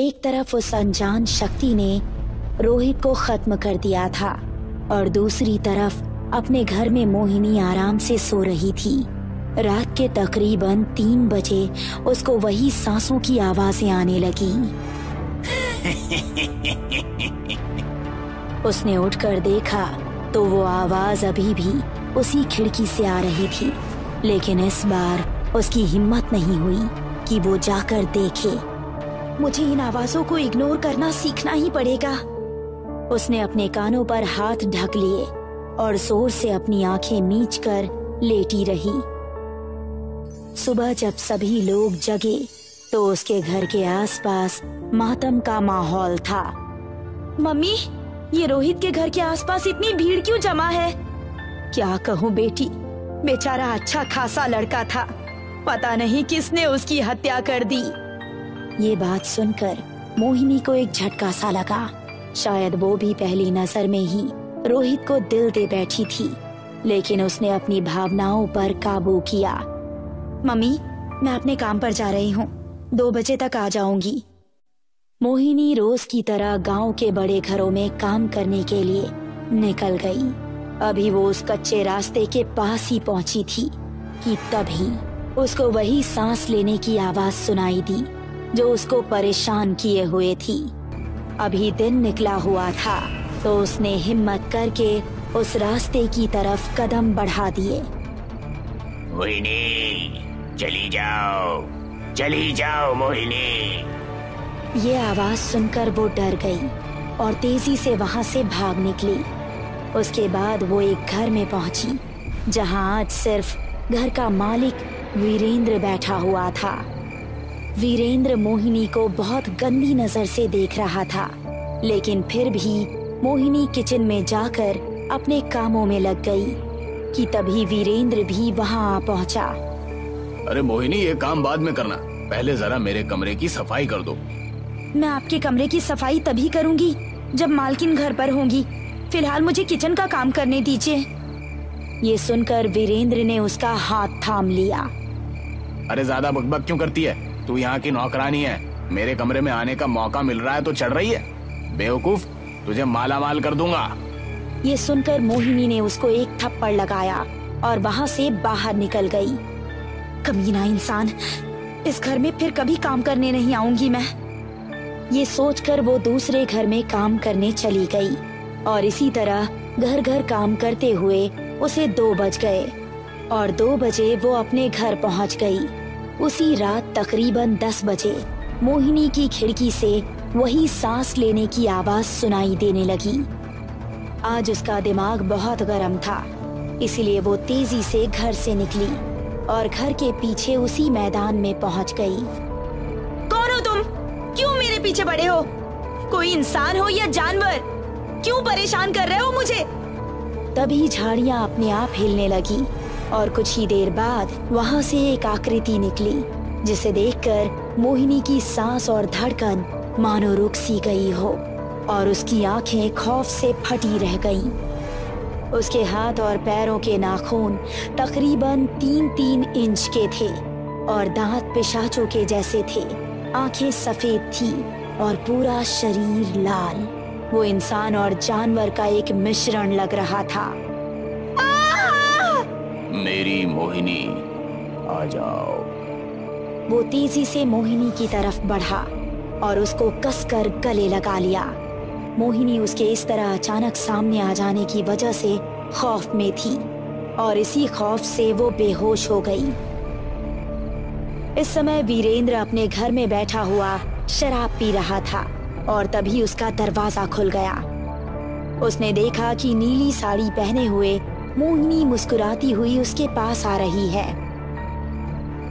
एक तरफ उस अनजान शक्ति ने रोहित को खत्म कर दिया था और दूसरी तरफ अपने घर में मोहिनी आराम से सो रही थी। रात के तकरीबन 3 बजे उसको वही सांसों की आवाजें आने लगी। उसने उठकर देखा तो वो आवाज अभी भी उसी खिड़की से आ रही थी, लेकिन इस बार उसकी हिम्मत नहीं हुई कि वो जाकर देखे। मुझे इन आवाजों को इग्नोर करना सीखना ही पड़ेगा। उसने अपने कानों पर हाथ ढक लिए और जोर से अपनी आंखें मीचकर लेटी रही। सुबह जब सभी लोग जगे तो उसके घर के आसपास मातम का माहौल था। मम्मी, ये रोहित के घर के आसपास इतनी भीड़ क्यों जमा है? क्या कहूँ बेटी, बेचारा अच्छा खासा लड़का था, पता नहीं किसने उसकी हत्या कर दी। ये बात सुनकर मोहिनी को एक झटका सा लगा। शायद वो भी पहली नजर में ही रोहित को दिल दे बैठी थी, लेकिन उसने अपनी भावनाओं पर काबू किया। मम्मी, मैं अपने काम पर जा रही हूँ, 2 बजे तक आ जाऊंगी। मोहिनी रोज की तरह गांव के बड़े घरों में काम करने के लिए निकल गई। अभी वो उस कच्चे रास्ते के पास ही पहुंची थी कि तभी उसको वही सांस लेने की आवाज सुनाई दी जो उसको परेशान किए हुए थी। अभी दिन निकला हुआ था तो उसने हिम्मत करके उस रास्ते की तरफ कदम बढ़ा दिए। मोहिनी, चली जाओ मोहिनी। ये आवाज सुनकर वो डर गई और तेजी से वहां से भाग निकली। उसके बाद वो एक घर में पहुंची जहां आज सिर्फ घर का मालिक वीरेंद्र बैठा हुआ था। वीरेंद्र मोहिनी को बहुत गंदी नजर से देख रहा था, लेकिन फिर भी मोहिनी किचन में जाकर अपने कामों में लग गई कि तभी वीरेंद्र भी वहां आ पहुंचा। अरे मोहिनी, ये काम बाद में करना, पहले जरा मेरे कमरे की सफाई कर दो। मैं आपके कमरे की सफाई तभी करूंगी जब मालकिन घर पर होंगी। फिलहाल मुझे किचन का काम करने दीजिए। ये सुनकर वीरेंद्र ने उसका हाथ थाम लिया। अरे ज्यादा बकबक क्यों करती है? तू यहाँ की नौकरानी है, मेरे कमरे में आने का मौका मिल रहा है तो चढ़ रही है। बेवकूफ, तुझे माला माल कर दूंगा। ये सुनकर मोहिनी ने उसको एक थप्पड़ लगाया और वहाँ से बाहर निकल गई। कमीना इंसान, इस घर में फिर कभी काम करने नहीं आऊंगी मैं। ये सोचकर वो दूसरे घर में काम करने चली गई और इसी तरह घर घर काम करते हुए उसे 2 बज गए और 2 बजे वो अपने घर पहुंच गई। उसी रात तकरीबन 10 बजे मोहिनी की खिड़की से वही सांस लेने की आवाज सुनाई देने लगी। आज उसका दिमाग बहुत गर्म था, इसलिए वो तेजी से घर से निकली और घर के पीछे उसी मैदान में पहुंच गई। कौन हो तुम? क्यों मेरे पीछे पड़े हो? कोई इंसान हो या जानवर? क्यों परेशान कर रहे हो मुझे? तभी झाड़ियां अपने आप हिलने लगी और कुछ ही देर बाद वहां से एक आकृति निकली, जिसे देखकर मोहिनी की सांस और धड़कन मानो रुक सी गई हो और उसकी आंखें खौफ से फटी रह गईं। उसके हाथ और पैरों के नाखून तकरीबन 3-3 इंच के थे और दांत पिशाचों के जैसे थे। आंखें सफेद थी और पूरा शरीर लाल। वो इंसान और जानवर का एक मिश्रण लग रहा था। मेरी मोहिनी, आ जाओ। वो तेजी से मोहिनी की तरफ बढ़ा और उसको कसकर गले लगा लिया। मोहिनी उसके इस तरह अचानक सामने आ जाने की वजह से खौफ में थी और इसी खौफ से वो बेहोश हो गई। इस समय वीरेंद्र अपने घर में बैठा हुआ शराब पी रहा था और तभी उसका दरवाजा खुल गया। उसने देखा कि नीली साड़ी पहने हुए मोहिनी मुस्कुराती हुई उसके पास आ रही है।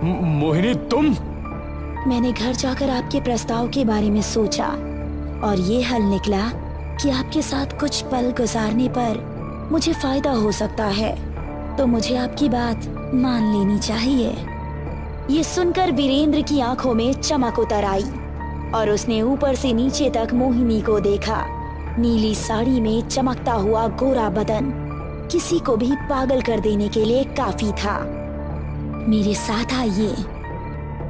मोहिनी, तुम? मैंने घर जाकर आपके प्रस्ताव के बारे में सोचा और ये हल निकला कि आपके साथ कुछ पल गुजारने पर मुझे फायदा हो सकता है, तो मुझे आपकी बात मान लेनी चाहिए। ये सुनकर वीरेंद्र की आंखों में चमक उतर आई और उसने ऊपर से नीचे तक मोहिनी को देखा। नीली साड़ी में चमकता हुआ गोरा बदन किसी को भी पागल कर देने के लिए काफी था। मेरे साथ आइए।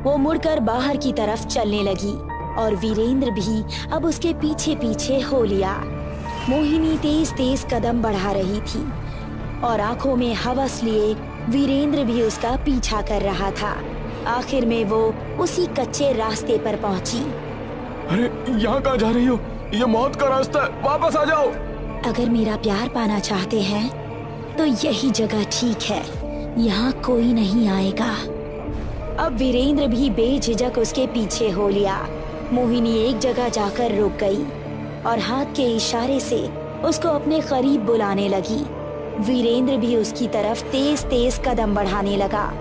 वो मुड़कर बाहर की तरफ चलने लगी और वीरेंद्र भी अब उसके पीछे पीछे हो लिया। मोहिनी तेज तेज कदम बढ़ा रही थी और आंखों में हवस लिए वीरेंद्र भी उसका पीछा कर रहा था। आखिर में वो उसी कच्चे रास्ते पर पहुंची। अरे यहाँ कहाँ जा रही हो? ये मौत का रास्ता है, वापस आ जाओ। अगर मेरा प्यार पाना चाहते हैं तो यही जगह ठीक है, यहाँ कोई नहीं आएगा। अब वीरेंद्र भी बेझिझक उसके पीछे हो लिया। मोहिनी एक जगह जाकर रुक गई और हाथ के इशारे से उसको अपने करीब बुलाने लगी। वीरेंद्र भी उसकी तरफ तेज तेज कदम बढ़ाने लगा।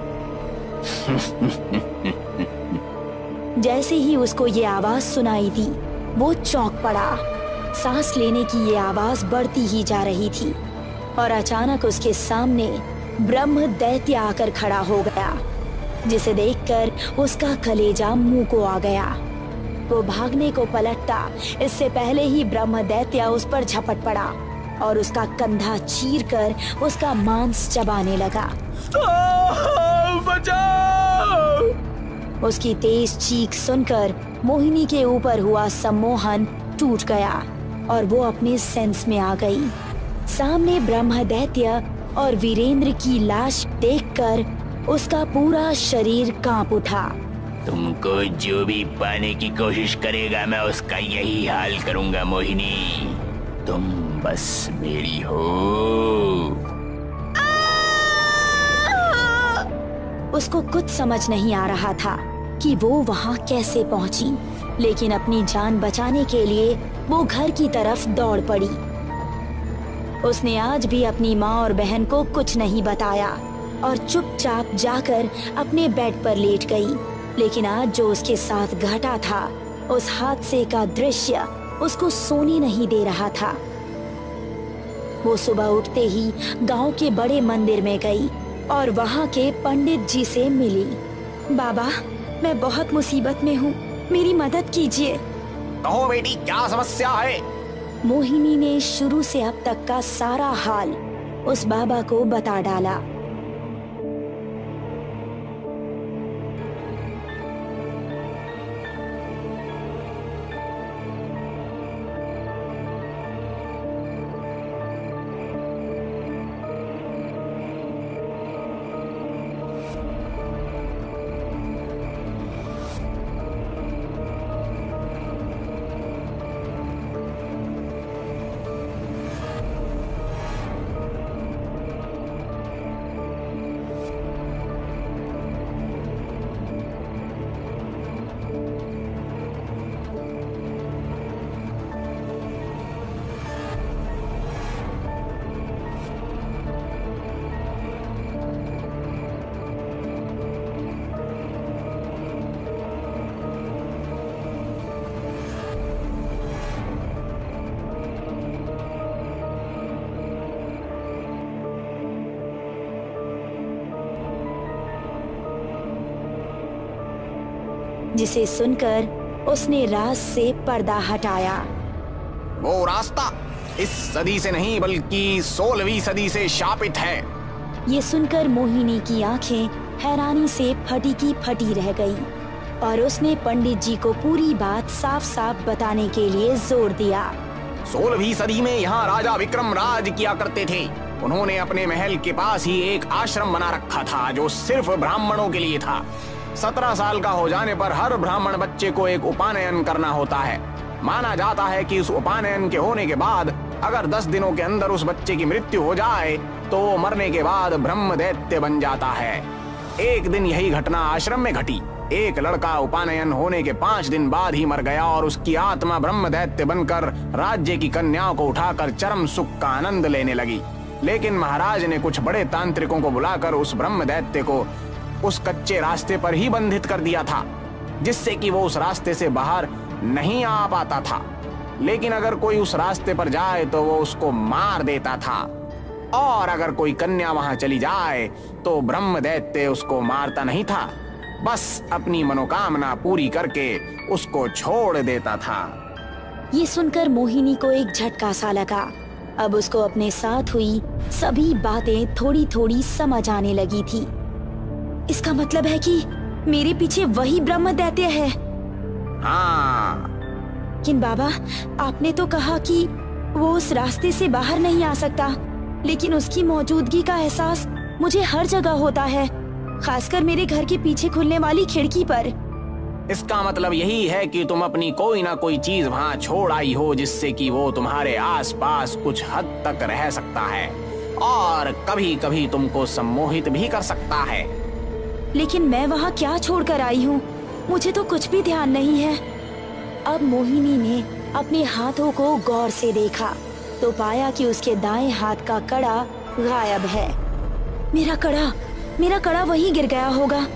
जैसे ही उसको ये आवाज सुनाई दी, वो चौंक पड़ा। सांस लेने की ये आवाज बढ़ती ही जा रही थी और अचानक उसके सामने ब्रह्म दैत्य आकर खड़ा हो गया, जिसे देखकर उसका कलेजा मुंह को आ गया। वो भागने को पलटता, इससे पहले ही ब्रह्म दैत्य उस पर झपट पड़ा और उसका कंधा चीरकर उसका मांस चबाने लगा। बचाओ! उसकी तेज चीख सुनकर मोहिनी के ऊपर हुआ सम्मोहन टूट गया और वो अपने सेंस में आ गई। सामने ब्रह्म दैत्य और वीरेंद्र की लाश देखकर उसका पूरा शरीर कांप उठा। तुमको जो भी पाने की कोशिश करेगा मैं उसका यही हाल करूंगा मोहिनी, तुम बस मेरी हो। उसको कुछ समझ नहीं आ रहा था कि वो वहाँ कैसे पहुंची, लेकिन अपनी जान बचाने के लिए वो घर की तरफ दौड़ पड़ी। उसने आज भी अपनी माँ और बहन को कुछ नहीं बताया और चुपचाप जाकर अपने बेड पर लेट गई। लेकिन आज जो उसके साथ घटा था, उस हादसे का दृश्य उसको सोने नहीं दे रहा था। वो सुबह उठते ही गांव के बड़े मंदिर में गई और वहाँ के पंडित जी से मिली। बाबा, मैं बहुत मुसीबत में हूँ, मेरी मदद कीजिए। कहो बेटी, क्या समस्या है? मोहिनी ने शुरू से अब तक का सारा हाल उस बाबा को बता डाला। जिसे सुनकर उसने राज से पर्दा हटाया। वो रास्ता इस सदी से नहीं बल्कि 16वीं सदी से शापित है। ये सुनकर मोहिनी की आंखें हैरानी से फटी की फटी रह गई और उसने पंडित जी को पूरी बात साफ साफ बताने के लिए जोर दिया। 16वीं सदी में यहाँ राजा विक्रम राज किया करते थे। उन्होंने अपने महल के पास ही एक आश्रम बना रखा था जो सिर्फ ब्राह्मणों के लिए था। 17 साल का हो जाने पर हर ब्राह्मण बच्चे को एक उपानयन करना होता है। माना जाता है कि उस उपानयन के होने के बाद अगर 10 दिनों के अंदर उस बच्चे की मृत्यु हो जाए तो वो मरने के बाद ब्रह्म दैत्य बन जाता है। एक दिन यही घटना आश्रम में घटी। एक लड़का उपानयन होने के 5 दिन बाद ही मर गया और उसकी आत्मा ब्रह्म दैत्य बनकर राज्य की कन्याओं को उठाकर चरम सुख का आनंद लेने लगी। लेकिन महाराज ने कुछ बड़े तांत्रिकों को बुलाकर उस ब्रह्म दैत्य को उस कच्चे रास्ते पर ही बंधित कर दिया था, जिससे कि वो उस रास्ते से बाहर नहीं आ पाता था। लेकिन अगर कोई उस रास्ते पर जाए तो वो उसको मार देता था, और अगर कोई कन्या वहां चली जाए तो ब्रह्म दैत्य उसको मारता नहीं था, बस अपनी मनोकामना पूरी करके उसको छोड़ देता था। ये सुनकर मोहिनी को एक झटका सा लगा। अब उसको अपने साथ हुई सभी बातें थोड़ी थोड़ी समझ आने लगी थी। इसका मतलब है कि मेरे पीछे वही ब्रह्म दैत्य है। हाँ। लेकिन बाबा, आपने तो कहा कि वो उस रास्ते से बाहर नहीं आ सकता, लेकिन उसकी मौजूदगी का एहसास मुझे हर जगह होता है, खासकर मेरे घर के पीछे खुलने वाली खिड़की पर। इसका मतलब यही है कि तुम अपनी कोई ना कोई चीज वहाँ छोड़ आई हो, जिससे कि वो तुम्हारे आसपास कुछ हद तक रह सकता है और कभी कभी तुमको सम्मोहित भी कर सकता है। लेकिन मैं वहाँ क्या छोड़कर आई हूँ, मुझे तो कुछ भी ध्यान नहीं है। अब मोहिनी ने अपने हाथों को गौर से देखा तो पाया कि उसके दाएं हाथ का कड़ा गायब है। मेरा कड़ा वहीं गिर गया होगा।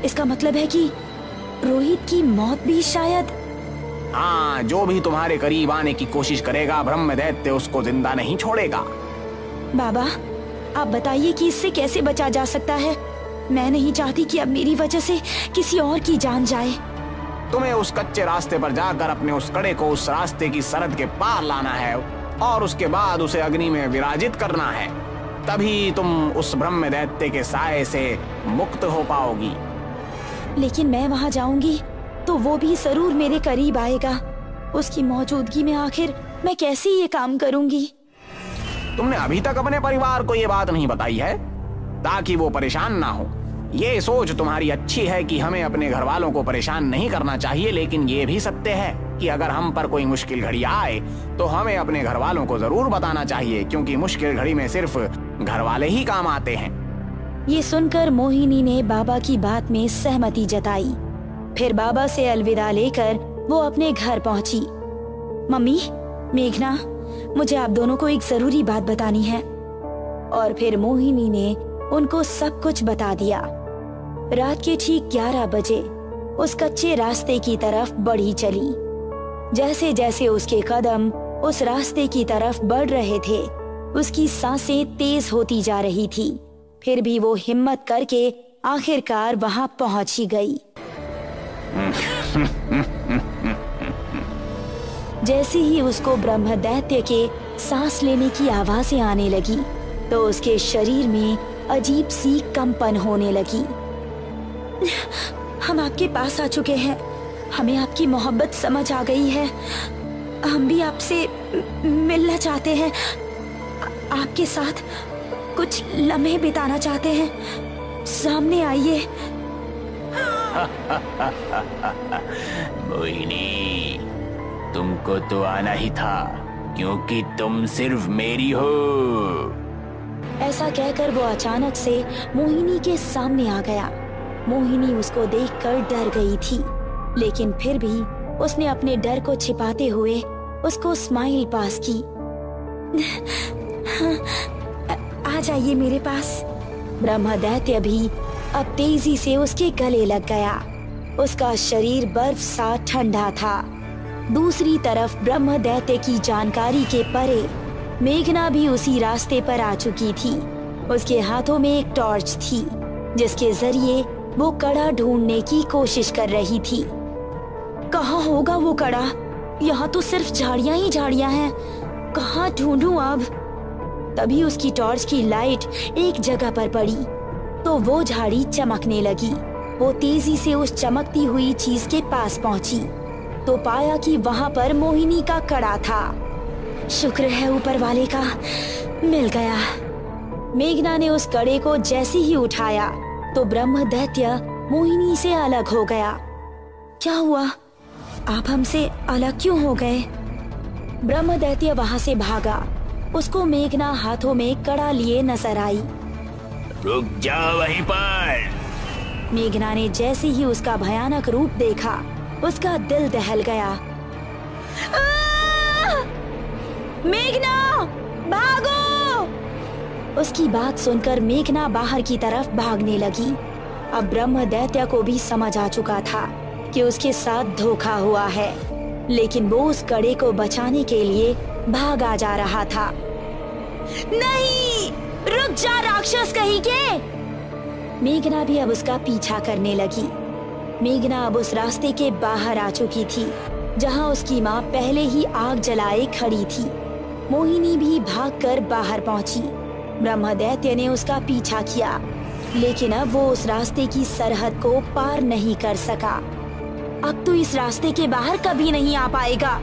इसका मतलब है कि रोहित की मौत भी शायद। हाँ, जो भी तुम्हारे करीब आने की कोशिश करेगा, ब्रह्म दैत्य उसको जिंदा नहीं छोड़ेगा। बाबा, आप बताइए कि इससे कैसे बचा जा सकता है। मैं नहीं चाहती कि अब मेरी वजह से किसी और की जान जाए। तुम्हें उस कच्चे रास्ते पर जाकर अपने उस कड़े को उस रास्ते की सरहद के पार लाना है और उसके बाद उसे अग्नि में विराजित करना है। तभी तुम उस ब्रह्म दैत्य के साए से मुक्त हो पाओगी। लेकिन मैं वहाँ जाऊंगी तो वो भी जरूर मेरे करीब आएगा। उसकी मौजूदगी में आखिर मैं कैसे ये काम करूंगी? तुमने अभी तक अपने परिवार को ये बात नहीं बताई है ताकि वो परेशान ना हो। ये सोच तुम्हारी अच्छी है कि हमें अपने घर वालों को परेशान नहीं करना चाहिए, लेकिन ये भी सत्य है कि अगर हम पर कोई मुश्किल घड़ी आए तो हमें अपने घर वालों को जरूर बताना चाहिए, क्योंकि मुश्किल घड़ी में सिर्फ घर वाले ही काम आते हैं। ये सुनकर मोहिनी ने बाबा की बात में सहमति जताई। फिर बाबा से अलविदा लेकर वो अपने घर पहुंची। मम्मी, मेघना, मुझे आप दोनों को एक जरूरी बात बतानी है। और फिर मोहिनी ने उनको सब कुछ बता दिया। रात के ठीक 11 बजे उस कच्चे रास्ते की तरफ बढ़ी चली। जैसे जैसे उसके कदम उस रास्ते की तरफ बढ़ रहे थे, उसकी सांसें तेज होती जा रही थी। फिर भी वो हिम्मत करके आखिरकार वहां पहुंच ही गई। जैसे ही उसको ब्रह्म दैत्य के सांस लेने की आवाजें आने लगी तो उसके शरीर में अजीब सी कंपन होने लगी। हम आपके पास आ चुके हैं, हमें आपकी मोहब्बत समझ आ गई है, हम भी आपसे मिलना चाहते हैं, आपके साथ कुछ लम्हे बिताना चाहते हैं, सामने आइए। मोहिनी, तुमको तो आना ही था, क्योंकि तुम सिर्फ मेरी हो। ऐसा कहकर वो अचानक से मोहिनी के सामने आ गया। मोहिनी उसको देखकर डर गई थी, लेकिन फिर भी उसने अपने डर को छिपाते हुए उसको स्माइल पास की। आ जाइए मेरे पास। ब्रह्म दैत्य भी अब तेजी से उसके गले लग गया। उसका शरीर बर्फ सा ठंडा था। दूसरी तरफ ब्रह्म दैत्य की जानकारी के परे मेघना भी उसी रास्ते पर आ चुकी थी। उसके हाथों में एक टॉर्च थी, जिसके जरिए वो कड़ा ढूंढने की कोशिश कर रही थी। कहाँ होगा वो कड़ा? यहाँ तो सिर्फ झाड़ियाँ ही झाड़ियाँ हैं, कहाँ ढूंढूं अब? तभी उसकी टॉर्च की लाइट एक जगह पर पड़ी तो वो झाड़ी चमकने लगी। वो तेजी से उस चमकती हुई चीज के पास पहुंची तो पाया कि वहां पर मोहिनी का कड़ा था। शुक्र है ऊपर वाले का, मिल गया। मेघना ने उस कड़े को जैसे ही उठाया तो ब्रह्म दैत्य मोहिनी से अलग हो गया। क्या हुआ? आप हमसे अलग क्यों हो गए? ब्रह्म दैत्य वहां से भागा। उसको मेघना हाथों में कड़ा लिए नजर आई। रुक जाओ वहीं पर। मेघना ने जैसे ही उसका भयानक रूप देखा, उसका दिल दहल गया। मेघना, भागो! उसकी बात सुनकर मेघना बाहर की तरफ भागने लगी। अब ब्रह्म दैत्य को भी समझ आ चुका था कि उसके साथ धोखा हुआ है, लेकिन वो उस कड़े को बचाने के लिए भागा जा रहा था। नहीं, रुक जा राक्षस कहीं के! मेघना भी अब उसका पीछा करने लगी। मेघना अब उस रास्ते के बाहर आ चुकी थी, जहां उसकी माँ पहले ही आग जलाए खड़ी थी। मोहिनी भी भागकर बाहर पहुंची। ब्रह्म दैत्य ने उसका पीछा किया, लेकिन अब वो उस रास्ते की सरहद को पार नहीं कर सका। अब तू इस रास्ते के बाहर कभी नहीं आ पाएगा।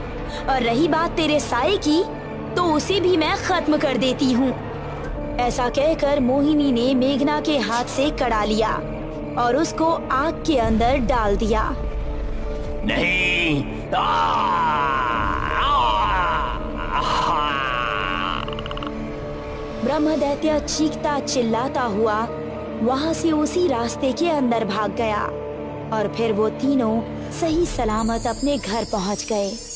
और रही बात तेरे साए की, तो उसे भी मैं खत्म कर देती हूँ। ऐसा कहकर मोहिनी ने मेघना के हाथ से कड़ा लिया और उसको आग के अंदर डाल दिया। नहीं। ब्रह्मदैत्य चीखता चिल्लाता हुआ वहां से उसी रास्ते के अंदर भाग गया और फिर वो तीनों सही सलामत अपने घर पहुंच गए।